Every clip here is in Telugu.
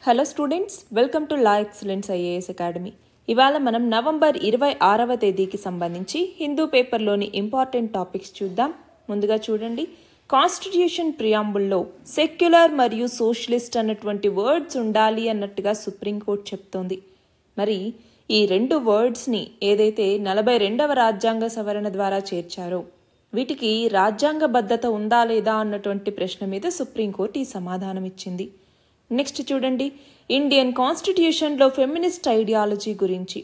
Hello students, welcome to law excellence IAS academy. ఇవాళ మనం నవంబర్ 26వ తేదీకి సంబంధించి హిందూ పేపర్లోని ఇంపార్టెంట్ టాపిక్స్ చూద్దాం. ముందుగా చూడండి, కాన్స్టిట్యూషన్ ప్రియాంబుల్లో సెక్యులర్ మరియు సోషలిస్ట్ అన్నటువంటి వర్డ్స్ ఉండాలి అన్నట్టుగా సుప్రీంకోర్టు చెప్తోంది. మరి ఈ రెండు వర్డ్స్ని ఏదైతే 42వ రాజ్యాంగ సవరణ ద్వారా చేర్చారో వీటికి రాజ్యాంగబద్ధత ఉందా లేదా అన్నటువంటి ప్రశ్న మీద సుప్రీంకోర్టు ఈ సమాధానం ఇచ్చింది. నెక్స్ట్ చూడండి, ఇండియన్ కాన్స్టిట్యూషన్లో ఫెమినిస్ట్ ఐడియాలజీ గురించి.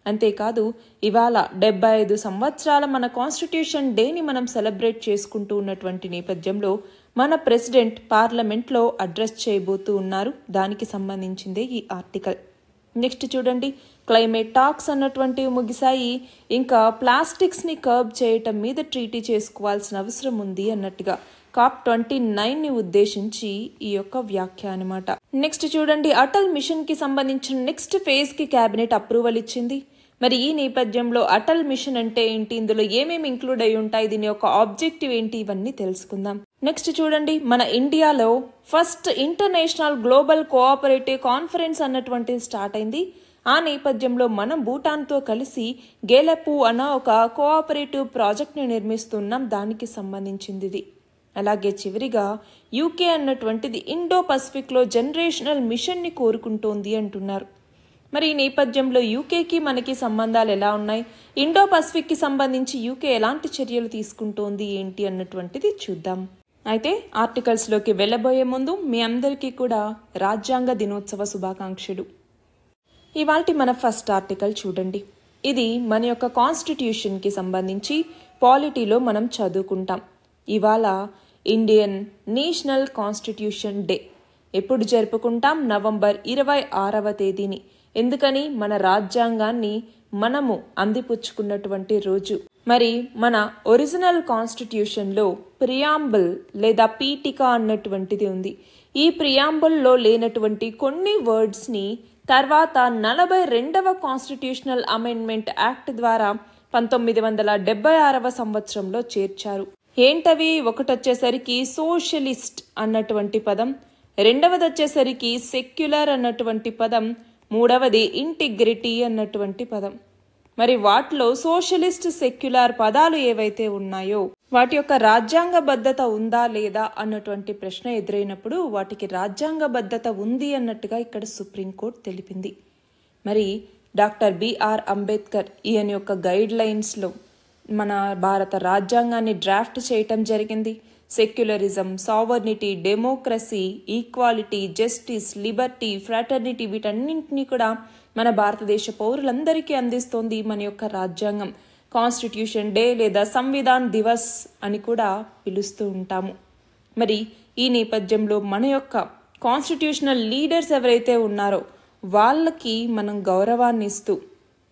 అంతేకాదు, ఇవాళ 75 సంవత్సరాల మన కాన్స్టిట్యూషన్ డేని మనం సెలబ్రేట్ చేసుకుంటూ ఉన్నటువంటి నేపథ్యంలో మన ప్రెసిడెంట్ పార్లమెంట్లో అడ్రస్ చేయబోతూ ఉన్నారు. దానికి సంబంధించిందే ఈ ఆర్టికల్. నెక్స్ట్ చూడండి, క్లైమేట్ టాక్స్ అన్నటువంటివి ముగిశాయి, ఇంకా ప్లాస్టిక్స్ని కర్బ్ చేయటం మీద ట్రీటీ చేసుకోవాల్సిన అవసరం ఉంది అన్నట్టుగా COP29ని ఉద్దేశించి ఈ యొక్క వ్యాఖ్య అనమాట. నెక్స్ట్ చూడండి, అటల్ మిషన్కి సంబంధించిన నెక్స్ట్ ఫేజ్కి క్యాబినెట్ అప్రూవల్ ఇచ్చింది. మరి ఈ నేపథ్యంలో అటల్ మిషన్ అంటే ఏంటి, ఇందులో ఏమేమి ఇంక్లూడ్ అయి ఉంటాయి, దీని యొక్క ఆబ్జెక్టివ్ ఏంటి, ఇవన్నీ తెలుసుకుందాం. నెక్స్ట్ చూడండి, మన ఇండియాలో first international global Cooperative conference అన్నటువంటిది స్టార్ట్ అయింది. ఆ నేపథ్యంలో మనం భూటాన్తో కలిసి గేలెపు అన్న ఒక కోఆపరేటివ్ ప్రాజెక్ట్ని నిర్మిస్తున్నాం. దానికి సంబంధించింది ఇది. అలాగే చివరిగా యూకే అన్నటువంటిది ఇండో పసిఫిక్లో జనరేషనల్ మిషన్ని కోరుకుంటోంది అంటున్నారు. మరి ఈ నేపథ్యంలో యూకేకి మనకి సంబంధాలు ఎలా ఉన్నాయి, ఇండో పసిఫిక్కి సంబంధించి యూకే ఎలాంటి చర్యలు తీసుకుంటోంది ఏంటి అన్నటువంటిది చూద్దాం. అయితే ఆర్టికల్స్లోకి వెళ్ళబోయే ముందు మీ అందరికీ కూడా రాజ్యాంగ దినోత్సవ శుభాకాంక్షలు. ఇవాల్టి మన ఫస్ట్ ఆర్టికల్ చూడండి. ఇది మన యొక్క కాన్స్టిట్యూషన్కి సంబంధించి పాలిటీలో మనం చదువుకుంటాం. ఇవాళ ఇండియన్ నేషనల్ కాన్స్టిట్యూషన్ డే. ఎప్పుడు జరుపుకుంటాం? నవంబర్ 26వ తేదీని. ఎందుకని? మన రాజ్యాంగాన్ని మనము అందిపుచ్చుకున్నటువంటి రోజు. మరి మన ఒరిజినల్ కాన్స్టిట్యూషన్లో ప్రియాంబుల్ లేదా పీఠిక అన్నటువంటిది ఉంది. ఈ ప్రియాంబుల్లో లేనటువంటి కొన్ని వర్డ్స్ని తర్వాత 42వ కాన్స్టిట్యూషనల్ అమెండ్మెంట్ యాక్ట్ ద్వారా 1976వ సంవత్సరంలో చేర్చారు. ఏంటవి? ఒకటి వచ్చేసరికి సోషలిస్ట్ అన్నటువంటి పదం, రెండవది వచ్చేసరికి సెక్యులర్ అన్నటువంటి పదం, మూడవది ఇంటిగ్రిటీ అన్నటువంటి పదం. మరి వాటిలో సోషలిస్ట్, సెక్యులర్ పదాలు ఏవైతే ఉన్నాయో వాటి యొక్క రాజ్యాంగబద్ధత ఉందా లేదా అన్నటువంటి ప్రశ్న ఎదురైనప్పుడు వాటికి రాజ్యాంగబద్ధత ఉంది అన్నట్టుగా ఇక్కడ సుప్రీంకోర్టు తెలిపింది. మరి డాక్టర్ బిఆర్ అంబేద్కర్ ఈయన యొక్క గైడ్ లైన్స్లో మన భారత రాజ్యాంగాన్ని డ్రాఫ్ట్ చేయటం జరిగింది. Secularism, sovereignty, democracy, equality, justice, Liberty, fraternity వీటన్నింటినీ కూడా మన భారతదేశ పౌరులందరికీ అందిస్తోంది మన యొక్క రాజ్యాంగం. కాన్స్టిట్యూషన్ డే లేదా సంవిధాన్ దివస్ అని కూడా పిలుస్తూ ఉంటాము. మరి ఈ నేపథ్యంలో మన యొక్క కాన్స్టిట్యూషనల్ లీడర్స్ ఎవరైతే ఉన్నారో వాళ్ళకి మనం గౌరవాన్ని ఇస్తూ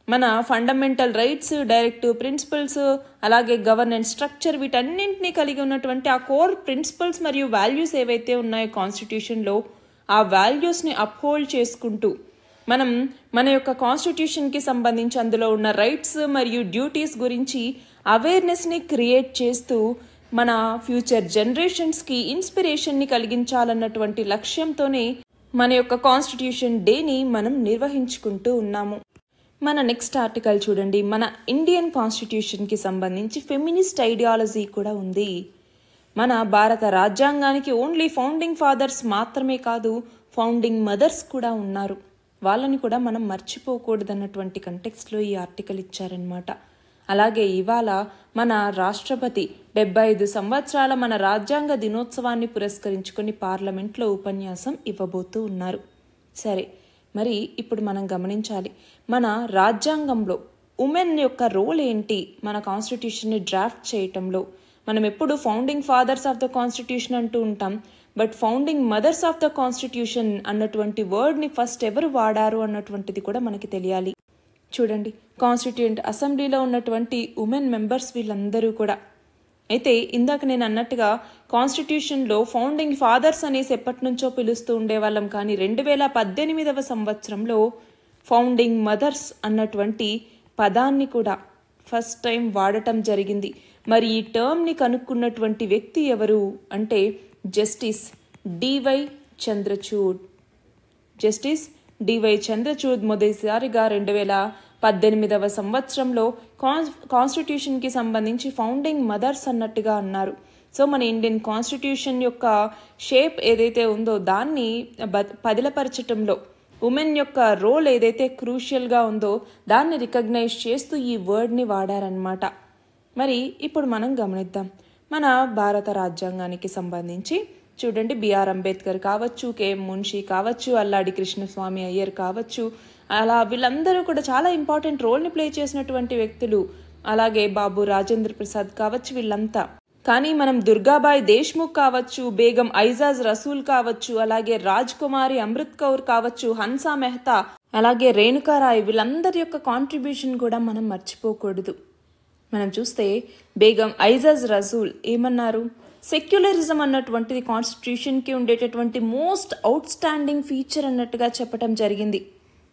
మన ఫండమెంటల్ రైట్స్, డైరెక్టివ్ ప్రిన్సిపల్స్, అలాగే గవర్నెన్స్ స్ట్రక్చర్ వీటన్నింటినీ కలిగి ఉన్నటువంటి ఆ కోర్ ప్రిన్సిపల్స్ మరియు వాల్యూస్ ఏవైతే ఉన్నాయో కాన్స్టిట్యూషన్లో ఆ వాల్యూస్ని అప్హోల్డ్ చేసుకుంటూ మనం మన యొక్క కాన్స్టిట్యూషన్కి సంబంధించి అందులో ఉన్న రైట్స్ మరియు డ్యూటీస్ గురించి అవేర్నెస్ని క్రియేట్ చేస్తూ మన ఫ్యూచర్ జనరేషన్స్కి ఇన్స్పిరేషన్ని కలిగించాలన్నటువంటి లక్ష్యంతోనే మన యొక్క కాన్స్టిట్యూషన్ డేని మనం నిర్వహించుకుంటూ ఉన్నాము. మన నెక్స్ట్ ఆర్టికల్ చూడండి. మన ఇండియన్ కాన్స్టిట్యూషన్కి సంబంధించి ఫెమినిస్ట్ ఐడియాలజీ కూడా ఉంది. మన భారత రాజ్యాంగానికి ఓన్లీ ఫౌండింగ్ ఫాదర్స్ మాత్రమే కాదు, ఫౌండింగ్ మదర్స్ కూడా ఉన్నారు. వాళ్ళని కూడా మనం మర్చిపోకూడదు అన్నటువంటి కంటెక్స్ట్లో ఈ ఆర్టికల్ ఇచ్చారనమాట. అలాగే ఇవాళ మన రాష్ట్రపతి 75 సంవత్సరాల మన రాజ్యాంగ దినోత్సవాన్ని పురస్కరించుకొని పార్లమెంట్లో ఉపన్యాసం ఇవ్వబోతూ ఉన్నారు. సరే, మరి ఇప్పుడు మనం గమనించాలి, మన రాజ్యాంగంలో ఉమెన్ యొక్క రోల్ ఏంటి మన కాన్స్టిట్యూషన్ని డ్రాఫ్ట్ చేయటంలో. మనం ఎప్పుడు founding fathers of the constitution అంటూ ఉంటాం, but founding mothers of the constitution అన్నటువంటి వర్డ్ని ఫస్ట్ ఎవరు వాడారు అన్నటువంటిది కూడా మనకి తెలియాలి. చూడండి, కాన్స్టిట్యూయెంట్ అసెంబ్లీలో ఉన్నటువంటి ఉమెన్ మెంబర్స్ వీళ్ళందరూ కూడా. అయితే ఇందాక నేను అన్నట్టుగా కాన్స్టిట్యూషన్లో ఫౌండింగ్ ఫాదర్స్ అనేసి ఎప్పటి నుంచో పిలుస్తూ ఉండేవాళ్ళం, కానీ 2018వ సంవత్సరంలో ఫౌండింగ్ మదర్స్ అన్నటువంటి పదాన్ని కూడా ఫస్ట్ టైం వాడటం జరిగింది. మరి ఈ టర్మ్ని కనుక్కున్నటువంటి వ్యక్తి ఎవరు అంటే justice DY Chandrachud. Justice DY Chandrachud మొదటిసారిగా 2018వ సంవత్సరంలో కాన్స్టిట్యూషన్కి సంబంధించి ఫౌండింగ్ మదర్స్ అన్నట్టుగా అన్నారు. సో మన ఇండియన్ కాన్స్టిట్యూషన్ యొక్క షేప్ ఏదైతే ఉందో దాన్ని పదిలపరచటంలో ఉమెన్ యొక్క రోల్ ఏదైతే క్రూషియల్గా ఉందో దాన్ని రికగ్నైజ్ చేస్తూ ఈ వర్డ్ని వాడారనమాట. మరి ఇప్పుడు మనం గమనిద్దాం మన భారత రాజ్యాంగానికి సంబంధించి. చూడండి, బిఆర్ అంబేద్కర్ కావచ్చు, కేఎం మున్షి కావచ్చు, అల్లాడి కృష్ణస్వామి అయ్యర్ కావచ్చు, అలా వీళ్ళందరూ కూడా చాలా ఇంపార్టెంట్ రోల్ని ప్లే చేసినటువంటి వ్యక్తులు. అలాగే బాబు రాజేంద్ర ప్రసాద్ కావచ్చు, వీళ్ళంతా. కానీ మనం దుర్గాబాయ్ దేశ్ముఖ్ కావచ్చు, బేగం ఐజాజ్ రసూల్ కావచ్చు, అలాగే రాజ్ కుమారి అమృత్ కౌర్ కావచ్చు, హన్సా మెహతా, అలాగే రేణుకారాయ్, వీళ్ళందరి యొక్క కాంట్రిబ్యూషన్ కూడా మనం మర్చిపోకూడదు. మనం చూస్తే బేగం ఐజాజ్ రసూల్ ఏమన్నారు, సెక్యులరిజం అన్నటువంటిది కాన్స్టిట్యూషన్కి ఉండేటటువంటి మోస్ట్ అవుట్ స్టాండింగ్ ఫీచర్ అన్నట్టుగా చెప్పడం జరిగింది.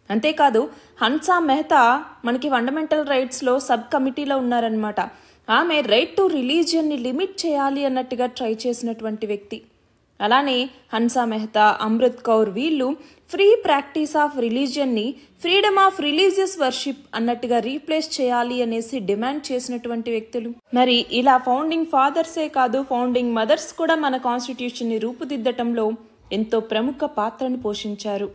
అంతేకాదు హన్సా మెహతా మనకి ఫండమెంటల్ రైట్స్లో సబ్ కమిటీలో ఉన్నారనమాట. ఆమె రైట్ టు రిలీజియన్ని లిమిట్ చేయాలి అన్నట్టుగా ట్రై చేసినటువంటి వ్యక్తి. అలానే హన్సా మెహతా, అమృత్ కౌర్ వీళ్ళు ఫ్రీ ప్రాక్టీస్ ఆఫ్ రిలీజియన్ని ఫ్రీడమ్ ఆఫ్ రిలీజియస్ వర్షిప్ అన్నట్టుగా రీప్లేస్ చేయాలి అనేసి డిమాండ్ చేసినటువంటి వ్యక్తులు. మరి ఇలా ఫౌండింగ్ ఫాదర్సే కాదు, ఫౌండింగ్ మదర్స్ కూడా మన కాన్స్టిట్యూషన్ని రూపుదిద్దటంలో ఎంతో ప్రముఖ పాత్రను పోషించారు.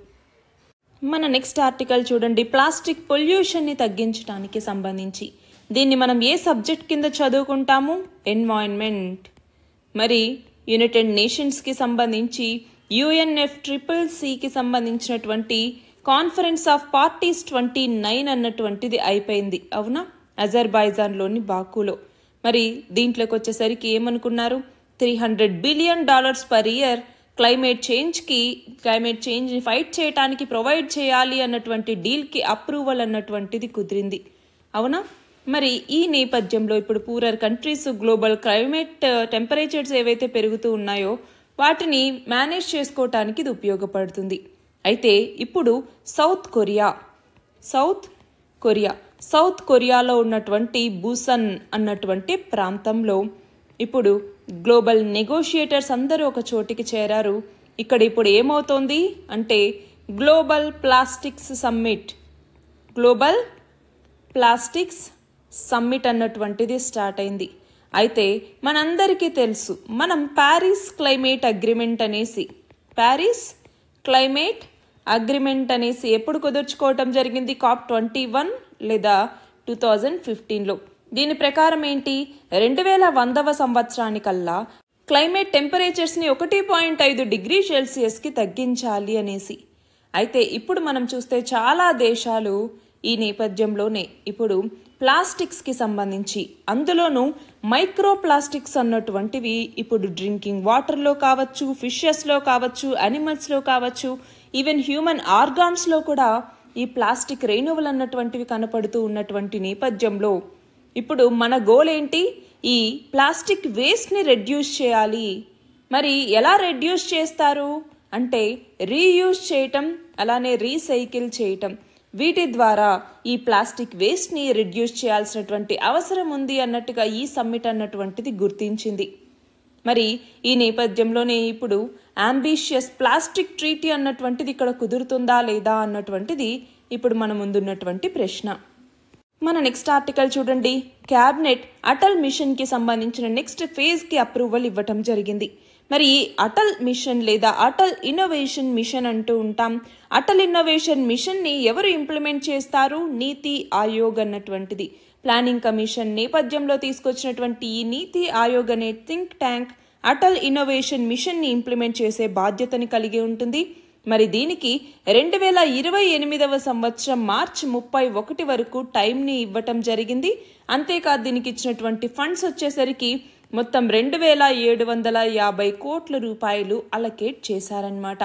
మన నెక్స్ట్ ఆర్టికల్ చూడండి, ప్లాస్టిక్ పొల్యూషన్ని తగ్గించడానికి సంబంధించి. దీన్ని మనం ఏ సబ్జెక్ట్ కింద చదువుకుంటాము, ఎన్వైరన్మెంట్. మరి యునైటెడ్ నేషన్స్కి సంబంధించి UNFCCCకి సంబంధించినటువంటి కాన్ఫరెన్స్ ఆఫ్ పార్టీస్ 29 అన్నటువంటిది అయిపోయింది, అవునా, అజర్బైజాన్లోని బాకులో. మరి దీంట్లోకి వచ్చేసరికి ఏమనుకున్నారు, $300 బిలియన్ పర్ ఇయర్ క్లైమేట్ చేంజ్ని ఫైట్ చేయడానికి ప్రొవైడ్ చేయాలి అన్నటువంటి డీల్కి అప్రూవల్ అన్నటువంటిది కుదిరింది, అవునా. మరి ఈ నేపథ్యంలో ఇప్పుడు poorer countries global climate temperatures ఏవైతే పెరుగుతూ ఉన్నాయో వాటిని మేనేజ్ చేసుకోవటానికి ఇది ఉపయోగపడుతుంది. అయితే ఇప్పుడు సౌత్ కొరియాలో ఉన్నటువంటి బూసన్ అన్నటువంటి ప్రాంతంలో ఇప్పుడు గ్లోబల్ నెగోషియేటర్స్ అందరూ ఒక చోటికి చేరారు. ఇక్కడ ఇప్పుడు ఏమవుతోంది అంటే గ్లోబల్ ప్లాస్టిక్స్ సమ్మిట్ అన్నటువంటిది స్టార్ట్ అయింది. అయితే మనందరికీ తెలుసు, మనం ప్యారిస్ క్లైమేట్ అగ్రిమెంట్ అనేసి ఎప్పుడు కుదుర్చుకోవటం జరిగింది, COP21 లేదా 2015లో. దీని ప్రకారం ఏంటి, 2100వ సంవత్సరానికల్లా క్లైమేట్ టెంపరేచర్స్ని 1.5 డిగ్రీ సెల్సియస్కి తగ్గించాలి అనేసి. అయితే ఇప్పుడు మనం చూస్తే చాలా దేశాలు ఈ నేపథ్యంలోనే ఇప్పుడు ప్లాస్టిక్స్కి సంబంధించి, అందులోనూ మైక్రో ప్లాస్టిక్స్ అన్నటువంటివి ఇప్పుడు డ్రింకింగ్ వాటర్లో కావచ్చు, ఫిషెస్లో కావచ్చు, యానిమల్స్లో కావచ్చు, ఈవెన్ హ్యూమన్ ఆర్గాన్స్లో కూడా ఈ ప్లాస్టిక్ రేణువులు అన్నటువంటివి కనపడుతూ ఉన్నటువంటి నేపథ్యంలో ఇప్పుడు మన గోల్ ఏంటి, ఈ ప్లాస్టిక్ వేస్ట్ని రెడ్యూస్ చేయాలి. మరి ఎలా రెడ్యూస్ చేస్తారు అంటే రీయూజ్ చేయటం, అలానే రీసైకిల్ చేయటం. వీటి ద్వారా ఈ ప్లాస్టిక్ వేస్ట్ని రిడ్యూస్ చేయాల్సినటువంటి అవసరం ఉంది అన్నట్టుగా ఈ సమ్మిట్ అన్నటువంటిది గుర్తించింది. మరి ఈ నేపథ్యంలోనే ఇప్పుడు అంబిషియస్ ప్లాస్టిక్ ట్రీటీ అన్నటువంటిది ఇక్కడ కుదురుతుందా లేదా అన్నటువంటిది ఇప్పుడు మన ముందున్నటువంటి ప్రశ్న. మన నెక్స్ట్ ఆర్టికల్ చూడండి, క్యాబినెట్ అటల్ మిషన్కి సంబంధించిన నెక్స్ట్ ఫేజ్కి అప్రూవల్ ఇవ్వటం జరిగింది. మరి ఈ అటల్ మిషన్ లేదా అటల్ ఇన్నోవేషన్ మిషన్ అంటూ ఉంటాం. అటల్ ఇన్నోవేషన్ మిషన్ని ఎవరు ఇంప్లిమెంట్ చేస్తారు, నీతి ఆయోగ్ అన్నటువంటిది ప్లానింగ్ కమిషన్ నేపథ్యంలో తీసుకొచ్చినటువంటి ఈ నీతి ఆయోగ్ అనే థింక్ ట్యాంక్ అటల్ ఇన్నోవేషన్ మిషన్ని ఇంప్లిమెంట్ చేసే బాధ్యతని కలిగి ఉంటుంది. మరి దీనికి 2028వ సంవత్సరం మార్చి 31 వరకు టైంని ఇవ్వటం జరిగింది. అంతేకాదు దీనికి ఇచ్చినటువంటి ఫండ్స్ వచ్చేసరికి మొత్తం 2750 కోట్ల రూపాయలు అలకేట్ చేశారన్నమాట.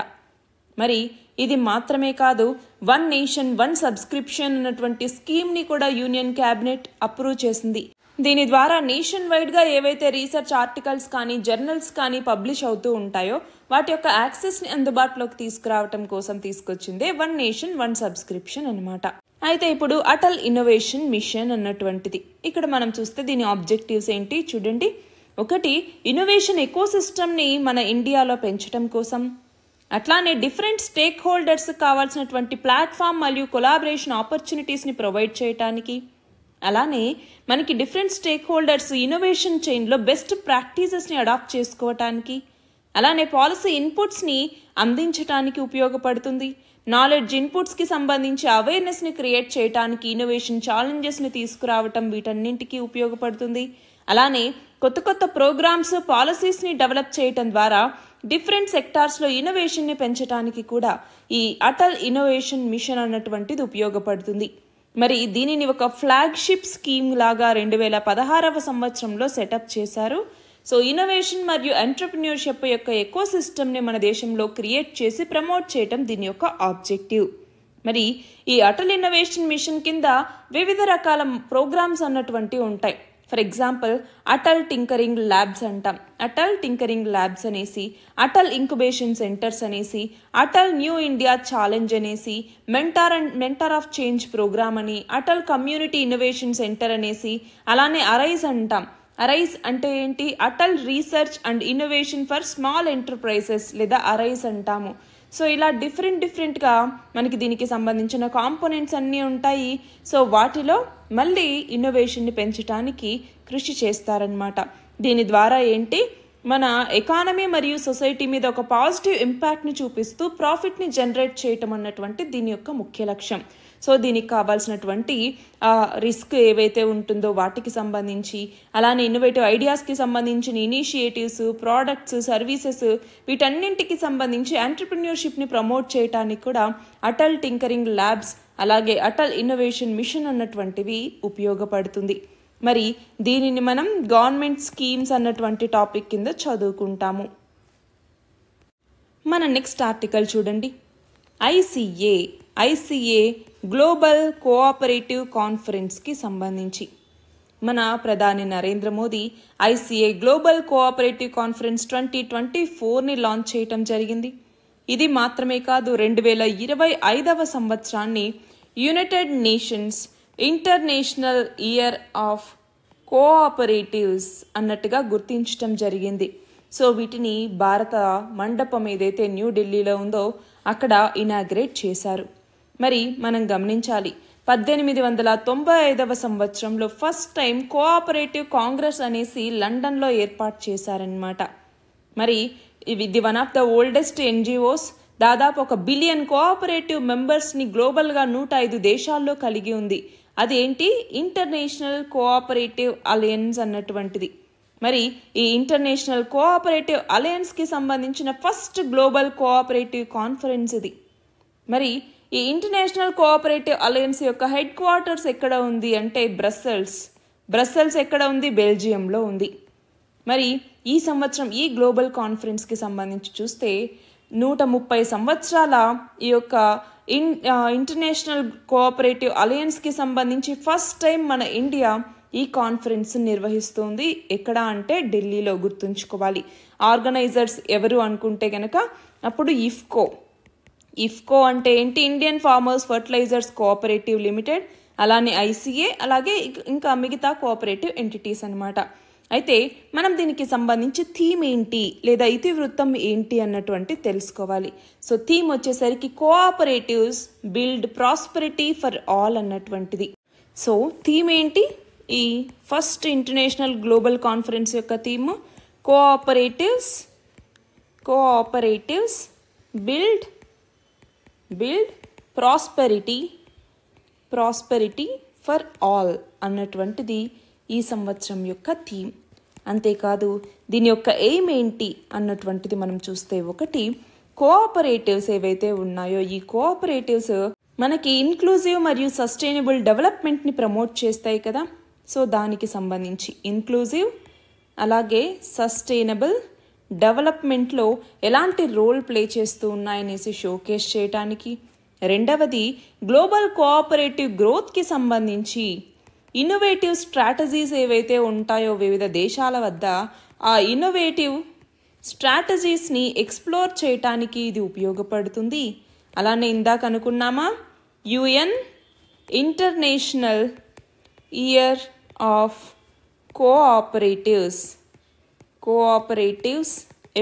మరి ఇది మాత్రమే కాదు, 1 నేషన్ 1 సబ్స్క్రిప్షన్ అన్నటువంటి స్కీమ్ని కూడా యూనియన్ క్యాబినెట్ అప్రూవ్ చేసింది. దీని ద్వారా నేషన్ వైడ్గా ఏవైతే రీసెర్చ్ ఆర్టికల్స్ కానీ జర్నల్స్ కానీ పబ్లిష్ అవుతూ ఉంటాయో వాటి యొక్క యాక్సెస్ని అందుబాటులోకి తీసుకురావటం కోసం తీసుకొచ్చిందే 1 నేషన్ 1 సబ్స్క్రిప్షన్ అన్నమాట. అయితే ఇప్పుడు అటల్ ఇన్నోవేషన్ మిషన్ అన్నటువంటిది ఇక్కడ మనం చూస్తే దీని ఆబ్జెక్టివ్స్ ఏంటి చూడండి. ఒకటి, ఇన్నోవేషన్ ఎకోసిస్టమ్ని మన ఇండియాలో పెంచడం కోసం. అట్లానే డిఫరెంట్ స్టేక్ హోల్డర్స్ కావాల్సినటువంటి ప్లాట్ఫామ్ మరియు కొలాబరేషన్ ఆపర్చునిటీస్ని ప్రొవైడ్ చేయడానికి, అలానే మనకి డిఫరెంట్ స్టేక్ హోల్డర్స్ ఇన్నోవేషన్ చైన్లో బెస్ట్ ప్రాక్టీసెస్ని అడాప్ట్ చేసుకోవటానికి, అలానే పాలసీ ఇన్పుట్స్ని అందించడానికి ఉపయోగపడుతుంది. నాలెడ్జ్ ఇన్పుట్స్కి సంబంధించి అవేర్నెస్ని క్రియేట్ చేయడానికి ఇన్నోవేషన్ ఛాలెంజెస్ని తీసుకురావటం వీటన్నింటికి ఉపయోగపడుతుంది. అలానే కొత్త కొత్త ప్రోగ్రామ్స్ పాలసీస్ని డెవలప్ చేయటం ద్వారా డిఫరెంట్ సెక్టార్స్లో ఇన్నోవేషన్ని పెంచడానికి కూడా ఈ అటల్ ఇన్నోవేషన్ మిషన్ అన్నటువంటిది ఉపయోగపడుతుంది. మరి దీనిని ఒక ఫ్లాగ్షిప్ స్కీమ్ లాగా 2016వ సంవత్సరంలో సెటప్ చేశారు. సో ఇన్నోవేషన్ మరియు ఎంటర్‌ప్రెన్యూర్‌షిప్ యొక్క ఎకో సిస్టమ్ని మన దేశంలో క్రియేట్ చేసి ప్రమోట్ చేయటం దీని యొక్క ఆబ్జెక్టివ్. మరి ఈ అటల్ ఇన్నోవేషన్ మిషన్ కింద వివిధ రకాల ప్రోగ్రామ్స్ అన్నటువంటి ఉంటాయి. For example Atal tinkering labs అంటాం, అటల్ టింకరింగ్ ల్యాబ్స్ అనేసి, అటల్ ఇంక్యుబేషన్ సెంటర్స్ అనేసి, అటల్ న్యూ ఇండియా ఛాలెంజ్ అనేసి, మెంటార్ ఆఫ్ చేంజ్ ప్రోగ్రామ్ అని, అటల్ కమ్యూనిటీ ఇన్నోవేషన్ సెంటర్ అనేసి, అలానే అరైజ్ అంటాం. అరైజ్ అంటే ఏంటి? Atal research and innovation for small enterprises లేదా అరైజ్ అంటాము. సో ఇలా డిఫరెంట్గా మనకి దీనికి సంబంధించిన కాంపోనెంట్స్ అన్నీ ఉంటాయి. సో వాటిలో మళ్ళీ ఇన్నోవేషన్ని పెంచడానికి కృషి చేస్తారనమాట. దీని ద్వారా ఏంటి, మన ఎకానమీ మరియు సొసైటీ మీద ఒక పాజిటివ్ ఇంపాక్ట్ని చూపిస్తూ ప్రాఫిట్ని జనరేట్ చేయటం అన్నటువంటి దీని యొక్క ముఖ్య లక్ష్యం. సో దీనికి కావాల్సినటువంటి రిస్క్ ఏవైతే ఉంటుందో వాటికి సంబంధించి, అలానే ఇన్నోవేటివ్ ఐడియాస్కి సంబంధించిన ఇనిషియేటివ్స్, ప్రోడక్ట్స్, సర్వీసెస్ వీటన్నింటికి సంబంధించి ఎంటర్‌ప్రెన్యూర్‌షిప్ని ప్రమోట్ చేయడానికి కూడా అటల్ టింకరింగ్ ల్యాబ్స్ అలాగే అటల్ ఇన్నోవేషన్ మిషన్ అన్నటువంటివి ఉపయోగపడుతుంది. మరి దీనిని మనం గవర్నమెంట్ స్కీమ్స్ అన్నటువంటి టాపిక్ కింద చదువుకుంటాము. మన నెక్స్ట్ ఆర్టికల్ చూడండి. ఐసిఏ గ్లోబల్ కోఆపరేటివ్ కాన్ఫరెన్స్కి సంబంధించి మన ప్రధాని Narendra Modi ICA Global Cooperative Conference 2024ని లాంచ్ చేయటం జరిగింది. ఇది మాత్రమే కాదు, 2025వ సంవత్సరాన్ని United Nations International Year of Cooperatives అన్నట్టుగా గుర్తించటం జరిగింది. సో వీటిని భారత మండపం ఏదైతే న్యూఢిల్లీలో ఉందో అక్కడ ఇనాగ్రేట్ చేశారు. మరి మనం గమనించాలి, 1895వ సంవత్సరంలో ఫస్ట్ టైం కోఆపరేటివ్ కాంగ్రెస్ అనేసి లండన్లో ఏర్పాటు చేశారనమాట. మరి ఇది one of the oldest NGOs. దాదాపు 1 బిలియన్ కోఆపరేటివ్ మెంబర్స్ని గ్లోబల్గా 105 దేశాల్లో కలిగి ఉంది. అదేంటి? ఇంటర్నేషనల్ కోఆపరేటివ్ అలయన్స్ అన్నటువంటిది. మరి ఈ ఇంటర్నేషనల్ కోఆపరేటివ్ అలయన్స్కి సంబంధించిన ఫస్ట్ గ్లోబల్ కోఆపరేటివ్ కాన్ఫరెన్స్ ఇది. మరి ఈ ఇంటర్నేషనల్ కోఆపరేటివ్ అలయన్స్ యొక్క హెడ్ క్వార్టర్స్ ఎక్కడ ఉంది అంటే బ్రస్సెల్స్ ఎక్కడ ఉంది? బెల్జియంలో ఉంది. మరి ఈ సంవత్సరం ఈ గ్లోబల్ కాన్ఫరెన్స్కి సంబంధించి చూస్తే 130 సంవత్సరాల ఈ యొక్క ఇంటర్నేషనల్ కోఆపరేటివ్ అలయన్స్కి సంబంధించి ఫస్ట్ టైం మన ఇండియా ఈ కాన్ఫరెన్స్ నిర్వహిస్తుంది. ఎక్కడ అంటే ఢిల్లీలో. గుర్తుంచుకోవాలి. ఆర్గనైజర్స్ ఎవరు అనుకుంటే కనుక అప్పుడు ఇఫ్కో అంటే ఏంటి? Indian farmers fertilisers cooperative limited, అలానే ఐసిఏ, అలాగే ఇంకా మిగతా కోఆపరేటివ్ ఎంటిటీస్ అనమాట. అయితే మనం దీనికి సంబంధించి థీమ్ ఏంటి లేదా ఇతివృత్తం ఏంటి అన్నటువంటి తెలుసుకోవాలి. సో థీమ్ వచ్చేసరికి cooperatives build prosperity for all అన్నటువంటిది. సో థీమ్ ఏంటి? ఈ ఫస్ట్ ఇంటర్నేషనల్ గ్లోబల్ కాన్ఫరెన్స్ యొక్క theme cooperatives build prosperity for all అన్నటువంటిది ఈ సంవత్సరం యొక్క థీమ్. అంతేకాదు దీని యొక్క ఎయిమ్ ఏంటి అన్నటువంటిది మనం చూస్తే, ఒకటి కోఆపరేటివ్స్ ఏవైతే ఉన్నాయో ఈ కోఆపరేటివ్స్ మనకి ఇన్క్లూజివ్ మరియు సస్టైనబుల్ డెవలప్మెంట్ని ప్రమోట్ చేస్తాయి కదా. సో దానికి సంబంధించి ఇన్క్లూజివ్ అలాగే సస్టైనబుల్ డెవలప్మెంట్లో ఎలాంటి రోల్ ప్లే చేస్తూ ఉన్నాయనేసి షోకేస్ చేయడానికి. రెండవది గ్లోబల్ కోఆపరేటివ్ గ్రోత్కి సంబంధించి ఇన్నోవేటివ్ స్ట్రాటజీస్ ఏవైతే ఉంటాయో వివిధ దేశాల వద్ద ఆ ఇన్నోవేటివ్ స్ట్రాటజీస్ని ఎక్స్ప్లోర్ చేయటానికి ఇది ఉపయోగపడుతుంది. అలానే ఇందాక అనుకున్నామా, UN International Year of Cooperatives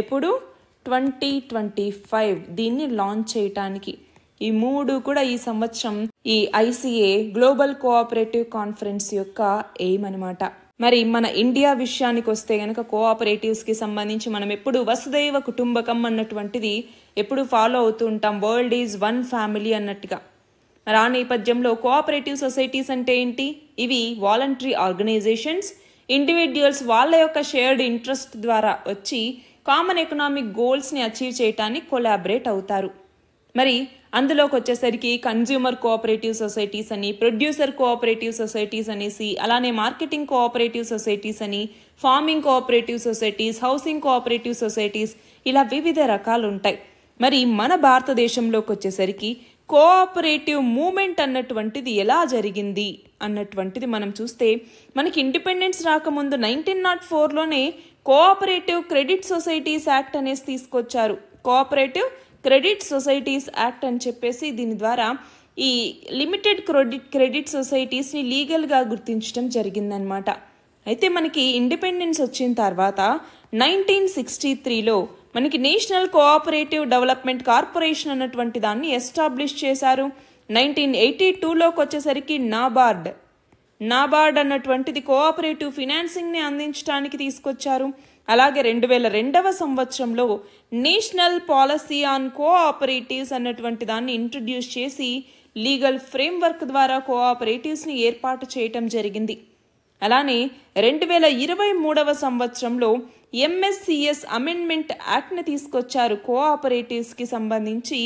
ఎప్పుడు? 2025 దీన్ని లాంచ్ చేయటానికి ఈ మూడు కూడా ఈ సంవత్సరం ఈ ICA గ్లోబల్ కోఆపరేటివ్ కాన్ఫరెన్స్ యొక్క ఎయిమ్ అనమాట. మరి మన ఇండియా విషయానికి వస్తే గనక కోఆపరేటివ్స్ కి సంబంధించి మనం ఎప్పుడు వసుదైవ కుటుంబకం అన్నటువంటిది ఎప్పుడు ఫాలో అవుతూ ఉంటాం, వరల్డ్ ఈజ్ వన్ ఫ్యామిలీ అన్నట్టుగా. మరి ఆ నేపథ్యంలో కోఆపరేటివ్ సొసైటీస్ అంటే ఏంటి? ఇవి వాలంటరీ ఆర్గనైజేషన్స్, ఇండివిడ్యువల్స్ వాళ్ళ యొక్క షేర్డ్ ఇంట్రెస్ట్ ద్వారా వచ్చి కామన్ ఎకనామిక్ గోల్స్ని అచీవ్ చేయడానికి కొలాబరేట్ అవుతారు. మరి అందులోకి వచ్చేసరికి కన్జ్యూమర్ కోఆపరేటివ్ సొసైటీస్ అని, ప్రొడ్యూసర్ కోఆపరేటివ్ సొసైటీస్ అనేసి, అలానే మార్కెటింగ్ కోఆపరేటివ్ సొసైటీస్ అని, farming cooperative societies, housing cooperative societies, ఇలా వివిధ రకాలు ఉంటాయి. మరి మన భారతదేశంలోకి వచ్చేసరికి కోఆపరేటివ్ మూమెంట్ అన్నటువంటిది ఎలా జరిగింది అన్నటువంటిది మనం చూస్తే, మనకి ఇండిపెండెన్స్ రాకముందు 1904లోనే కోఆపరేటివ్ క్రెడిట్ సొసైటీస్ యాక్ట్ అనేసి తీసుకొచ్చారు. కోఆపరేటివ్ క్రెడిట్ సొసైటీస్ యాక్ట్ అని చెప్పేసి దీని ద్వారా ఈ లిమిటెడ్ క్రెడిట్ సొసైటీస్ని లీగల్గా గుర్తించడం జరిగిందనమాట. అయితే మనకి ఇండిపెండెన్స్ వచ్చిన తర్వాత 1963లో మనకి నేషనల్ కోఆపరేటివ్ డెవలప్మెంట్ కార్పొరేషన్ అన్నటువంటి దాన్ని ఎస్టాబ్లిష్ చేశారు. 1982లోకి వచ్చేసరికి నాబార్డ్ అన్నటువంటిది కోఆపరేటివ్ ఫినాన్సింగ్ని అందించడానికి తీసుకొచ్చారు. అలాగే 2002వ సంవత్సరంలో నేషనల్ పాలసీ ఆన్ కోఆపరేటివ్స్ అన్నటువంటి దాన్ని ఇంట్రడ్యూస్ చేసి లీగల్ ఫ్రేమ్వర్క్ ద్వారా కోఆపరేటివ్స్ని ఏర్పాటు చేయటం జరిగింది. అలానే 2023వ సంవత్సరంలో MSCS అమెండ్మెంట్ యాక్ట్ని తీసుకొచ్చారు. కోఆపరేటివ్స్కి సంబంధించి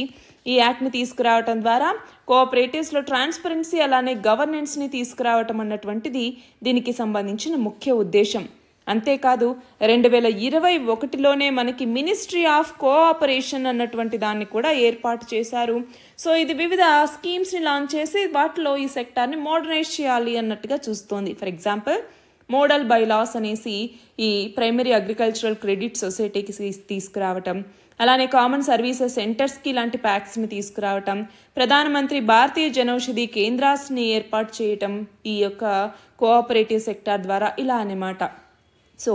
ఈ యాక్ట్ని తీసుకురావటం ద్వారా కోఆపరేటివ్స్లో ట్రాన్స్పరెన్సీ అలానే గవర్నెన్స్ని తీసుకురావటం అన్నటువంటిది దీనికి సంబంధించిన ముఖ్య ఉద్దేశం. అంతేకాదు 2021లోనే మనకి మినిస్ట్రీ ఆఫ్ కోఆపరేషన్ అన్నటువంటి దాన్ని కూడా ఏర్పాటు చేశారు. సో ఇది వివిధ స్కీమ్స్ని లాంచ్ చేసి వాటిలో ఈ సెక్టార్ని మోడర్నైజ్ చేయాలి అన్నట్టుగా చూస్తోంది. ఫర్ ఎగ్జాంపుల్ మోడల్ బైలాస్ అనేసి ఈ ప్రైమరీ అగ్రికల్చరల్ క్రెడిట్ సొసైటీకి తీసుకురావటం, అలానే కామన్ సర్వీసెస్ సెంటర్స్కి ఇలాంటి ప్యాక్స్ని తీసుకురావటం, ప్రధానమంత్రి భారతీయ జనౌషధి కేంద్రాస్ని ఏర్పాటు చేయటం ఈ యొక్క కోఆపరేటివ్ సెక్టార్ ద్వారా, ఇలా అన్నమాట. సో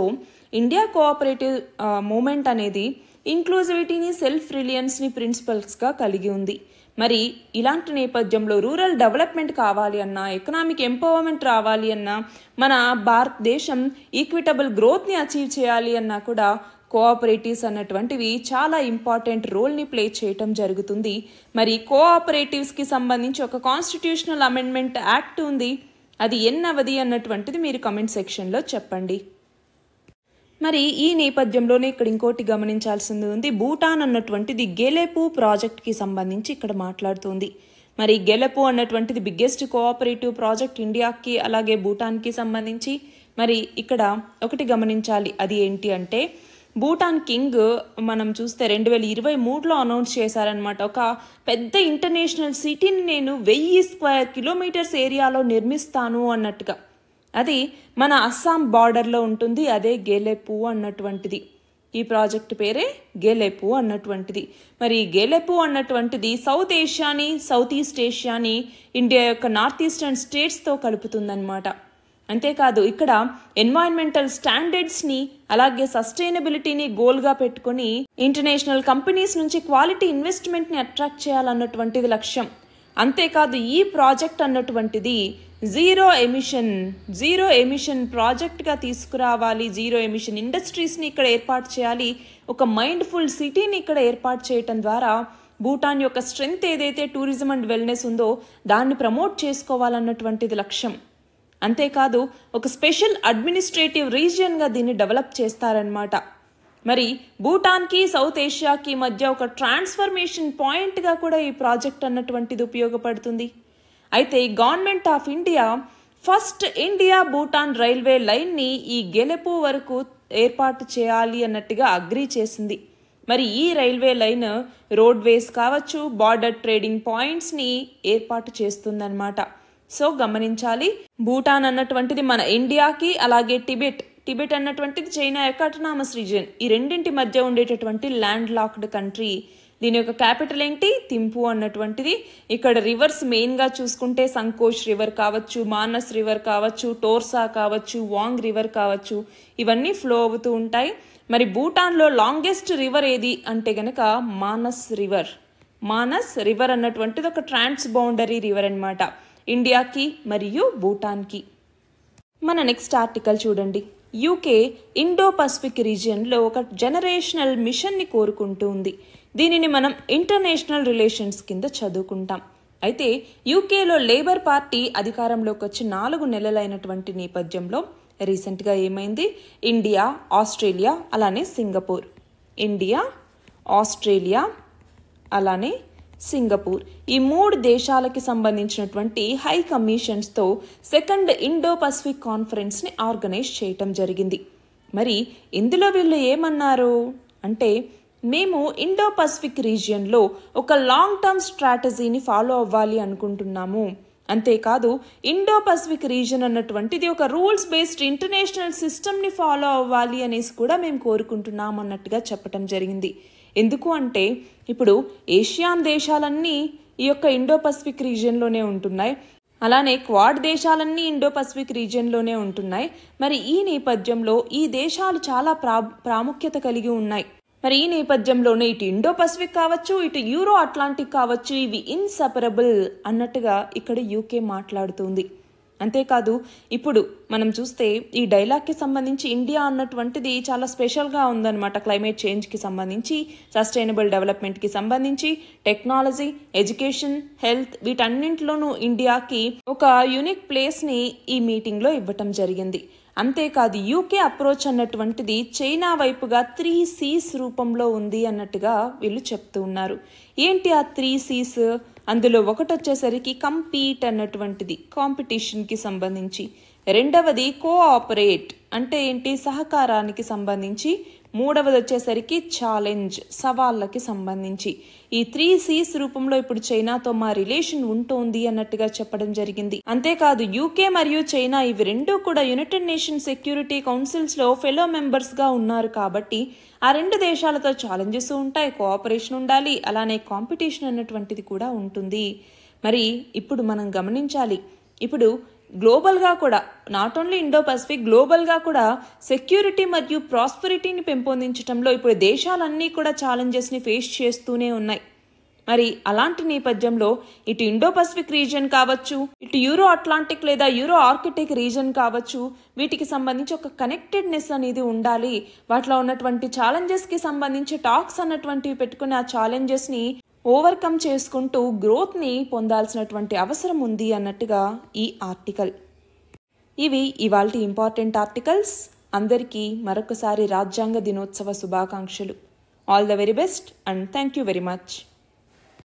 ఇండియా కోఆపరేటివ్ మూమెంట్ అనేది ఇంక్లూజివిటీని, సెల్ఫ్ రిలయన్స్ని ప్రిన్సిపల్స్గా కలిగి ఉంది. మరి ఇలాంటి నేపథ్యంలో రూరల్ డెవలప్మెంట్ కావాలి అన్నా, ఎకనామిక్ ఎంపవర్మెంట్ రావాలి అన్నా, మన భారతదేశం ఈక్విటబుల్ గ్రోత్ని అచీవ్ చేయాలి అన్నా కూడా కోఆపరేటివ్స్ అన్నటువంటివి చాలా ఇంపార్టెంట్ రోల్ని ప్లే చేయటం జరుగుతుంది. మరి కోఆపరేటివ్స్కి సంబంధించి ఒక కాన్స్టిట్యూషనల్ అమెండ్మెంట్ యాక్ట్ ఉంది, అది ఎన్నవది అన్నటువంటిది మీరు కమెంట్ సెక్షన్లో చెప్పండి. మరి ఈ నేపథ్యంలోనే ఇక్కడ ఇంకోటి గమనించాల్సింది ఉంది. భూటాన్ అన్నటువంటిది గెలెపు ప్రాజెక్ట్కి సంబంధించి ఇక్కడ మాట్లాడుతుంది. మరి గెలెపు అన్నటువంటిది బిగ్గెస్ట్ కోఆపరేటివ్ ప్రాజెక్ట్ ఇండియాకి అలాగే భూటాన్కి సంబంధించి. మరి ఇక్కడ ఒకటి గమనించాలి, అది ఏంటి అంటే భూటాన్ కింగ్ మనం చూస్తే 2023లో అనౌన్స్ చేశారనమాట. ఒక పెద్ద ఇంటర్నేషనల్ సిటీని నేను 1000 స్క్వేర్ కిలోమీటర్స్ ఏరియాలో నిర్మిస్తాను అన్నట్టుగా. అది మన అస్సాం బార్డర్లో ఉంటుంది. అదే గెలెపు అన్నటువంటిది. ఈ ప్రాజెక్ట్ పేరే గెలెపు అన్నటువంటిది. మరి గెలెపు అన్నటువంటిది సౌత్ ఏషియాని, సౌత్ ఈస్ట్ ఏషియాని ఇండియా యొక్క నార్త్ ఈస్టర్న్ స్టేట్స్తో కలుపుతుందన్నమాట. అంతేకాదు ఇక్కడ ఎన్వైరన్మెంటల్ స్టాండర్డ్స్ని అలాగే సస్టైనబిలిటీని గోల్గా పెట్టుకొని ఇంటర్నేషనల్ కంపెనీస్ నుంచి క్వాలిటీ ఇన్వెస్ట్మెంట్ని అట్రాక్ట్ చేయాలన్నటువంటిది లక్ష్యం. అంతేకాదు ఈ ప్రాజెక్ట్ అన్నటువంటిది జీరో ఎమిషన్ ప్రాజెక్ట్గా తీసుకురావాలి. జీరో ఎమిషన్ ఇండస్ట్రీస్ని ఇక్కడ ఏర్పాటు చేయాలి. ఒక మైండ్ఫుల్ సిటీని ఇక్కడ ఏర్పాటు చేయటం ద్వారా భూటాన్ యొక్క స్ట్రెంగ్త్ ఏదైతే టూరిజం అండ్ వెల్నెస్ ఉందో దాన్ని ప్రమోట్ చేసుకోవాలన్నటువంటిది లక్ష్యం. అంతేకాదు ఒక స్పెషల్ అడ్మినిస్ట్రేటివ్ రీజియన్గా దీన్ని డెవలప్ చేస్తారనమాట. మరి భూటాన్కి సౌత్ ఏషియాకి మధ్య ఒక ట్రాన్స్ఫర్మేషన్ పాయింట్గా కూడా ఈ ప్రాజెక్ట్ అన్నటువంటిది ఉపయోగపడుతుంది. అయితే government of India first India Bhutan railway లైన్ని ఈ గెలెపు వరకు ఏర్పాటు చేయాలి అన్నట్టుగా అగ్రీ చేసింది. మరి ఈ రైల్వే లైన్ రోడ్వేస్ కావచ్చు, బార్డర్ ట్రేడింగ్ పాయింట్స్ని ఏర్పాటు చేస్తుందన్నమాట. సో గమనించాలి, భూటాన్ అన్నటువంటిది మన ఇండియాకి, అలాగే టిబెట్ అన్నటువంటిది చైనా యొక్క అటానమస్ రీజియన్, ఈ రెండింటి మధ్య ఉండేటటువంటి ల్యాండ్ లాక్డ్ కంట్రీ. దీని యొక్క క్యాపిటల్ ఏంటి? థింపు అన్నటువంటిది. ఇక్కడ రివర్స్ మెయిన్గా చూసుకుంటే సంకోష్ రివర్ కావచ్చు, మానస్ రివర్ కావచ్చు, టోర్సా కావచ్చు, వాంగ్ రివర్ కావచ్చు, ఇవన్నీ ఫ్లో అవుతూ ఉంటాయి. మరి భూటాన్లో లాంగెస్ట్ రివర్ ఏది అంటే గనక మానస్ రివర్ అన్నటువంటిది ఒక ట్రాన్స్ బౌండరీ రివర్ అన్నమాట, ఇండియాకి మరియు భూటాన్కి. మన నెక్స్ట్ ఆర్టికల్ చూడండి. యూకే ఇండో పసిఫిక్ రీజియన్లో ఒక జనరేషనల్ మిషన్ని కోరుకుంటూ ఉంది. దీనిని మనం ఇంటర్నేషనల్ రిలేషన్స్ కింద చదువుకుంటాం. అయితే యూకేలో లేబర్ పార్టీ అధికారంలోకి వచ్చి 4 నెలలైనటువంటి నేపథ్యంలో రీసెంట్గా ఏమైంది, ఇండియా, ఆస్ట్రేలియా అలానే సింగపూర్, అలానే సింగపూర్ ఈ 3 దేశాలకి సంబంధించినటువంటి హై కమిషన్స్తో సెకండ్ ఇండో పసిఫిక్ కాన్ఫరెన్స్ని ఆర్గనైజ్ చేయటం జరిగింది. మరి ఇందులో వీళ్ళు ఏమన్నారు అంటే, మేము ఇండో పసిఫిక్ రీజియన్లో ఒక లాంగ్ టర్మ్ స్ట్రాటజీని ఫాలో అవ్వాలి అనుకుంటున్నాము. అంతేకాదు ఇండో పసిఫిక్ రీజన్ అన్నటువంటిది ఒక రూల్స్ బేస్డ్ ఇంటర్నేషనల్ సిస్టమ్ని ఫాలో అవ్వాలి అనేసి కూడా మేము కోరుకుంటున్నాం అన్నట్టుగా చెప్పడం జరిగింది. ఎందుకు అంటే ఇప్పుడు ఏషియాన్ దేశాలన్నీ ఈ యొక్క ఇండో పసిఫిక్ రీజియన్లోనే ఉంటున్నాయి, అలానే క్వాడ్ దేశాలన్నీ ఇండో పసిఫిక్ రీజియన్లోనే ఉంటున్నాయి. మరి ఈ నేపథ్యంలో ఈ దేశాలు చాలా ప్రాముఖ్యత కలిగి ఉన్నాయి. మరి ఈ నేపథ్యంలోనే ఇటు ఇండో పసిఫిక్ కావచ్చు, ఇటు యూరో అట్లాంటిక్ కావచ్చు, ఇవి ఇన్సెపరబుల్ అన్నట్టుగా ఇక్కడ యూకే మాట్లాడుతుంది. అంతేకాదు ఇప్పుడు మనం చూస్తే ఈ డైలాగ్కి సంబంధించి ఇండియా అన్నటువంటిది చాలా స్పెషల్గా ఉందన్నమాట. క్లైమేట్ చేంజ్కి సంబంధించి, సస్టైనబుల్ డెవలప్మెంట్కి సంబంధించి, టెక్నాలజీ, ఎడ్యుకేషన్, హెల్త్ వీటన్నింటిలోనూ ఇండియాకి ఒక యూనిక్ ప్లేస్ని ఈ మీటింగ్లో ఇవ్వటం జరిగింది. అంతేకాదు యూకే అప్రోచ్ అన్నటువంటిది చైనా వైపుగా 3 C's రూపంలో ఉంది అన్నట్టుగా వీళ్ళు చెప్తూ ఉన్నారు. ఏంటి ఆ 3 C's? అందులో ఒకటి వచ్చేసరికి కంపీట్ అన్నటువంటిది కాంపిటీషన్కి సంబంధించి, రెండవది కోఆపరేట్ అంటే ఏంటి సహకారానికి సంబంధించి, మూడవది వచ్చేసరికి ఛాలెంజ్ సవాళ్ళకి సంబంధించి. ఈ 3 C's రూపంలో ఇప్పుడు చైనాతో మా రిలేషన్ ఉంటుంది అన్నట్టుగా చెప్పడం జరిగింది. అంతేకాదు యూకే మరియు చైనా ఇవి రెండూ కూడా యునైటెడ్ నేషన్ సెక్యూరిటీ కౌన్సిల్స్లో ఫెలో మెంబర్స్గా ఉన్నారు కాబట్టి ఆ 2 దేశాలతో ఛాలెంజెస్ ఉంటాయి, కోఆపరేషన్ ఉండాలి, అలానే కాంపిటీషన్ అన్నటువంటిది కూడా ఉంటుంది. మరి ఇప్పుడు మనం గమనించాలి, ఇప్పుడు గ్లోబల్గా కూడా నాట్ ఓన్లీ ఇండో పసిఫిక్, గ్లోబల్గా కూడా సెక్యూరిటీ మరియు ప్రాస్పెరిటీని పెంపొందించడంలో ఇప్పుడు దేశాలన్నీ కూడా ఛాలెంజెస్ని ఫేస్ చేస్తూనే ఉన్నాయి. మరి అలాంటి నేపథ్యంలో ఇటు ఇండో పసిఫిక్ రీజియన్ కావచ్చు, ఇటు యూరో అట్లాంటిక్ లేదా యూరో ఆర్కిటిక్ రీజియన్ కావచ్చు, వీటికి సంబంధించి ఒక కనెక్టెడ్నెస్ అనేది ఉండాలి. వాటిలో ఉన్నటువంటి ఛాలెంజెస్కి సంబంధించి టాక్స్ అన్నటువంటివి పెట్టుకుని ఆ ఛాలెంజెస్ని ఓవర్కమ్ చేసుకుంటూ గ్రోత్ని పొందాల్సినటువంటి అవసరం ఉంది అన్నట్టుగా ఈ ఆర్టికల్. ఇవి ఇవాల్టి ఇంపార్టెంట్ ఆర్టికల్స్. అందరికీ మరొకసారి రాజ్యాంగ దినోత్సవ శుభాకాంక్షలు. All the very best and thank you very much.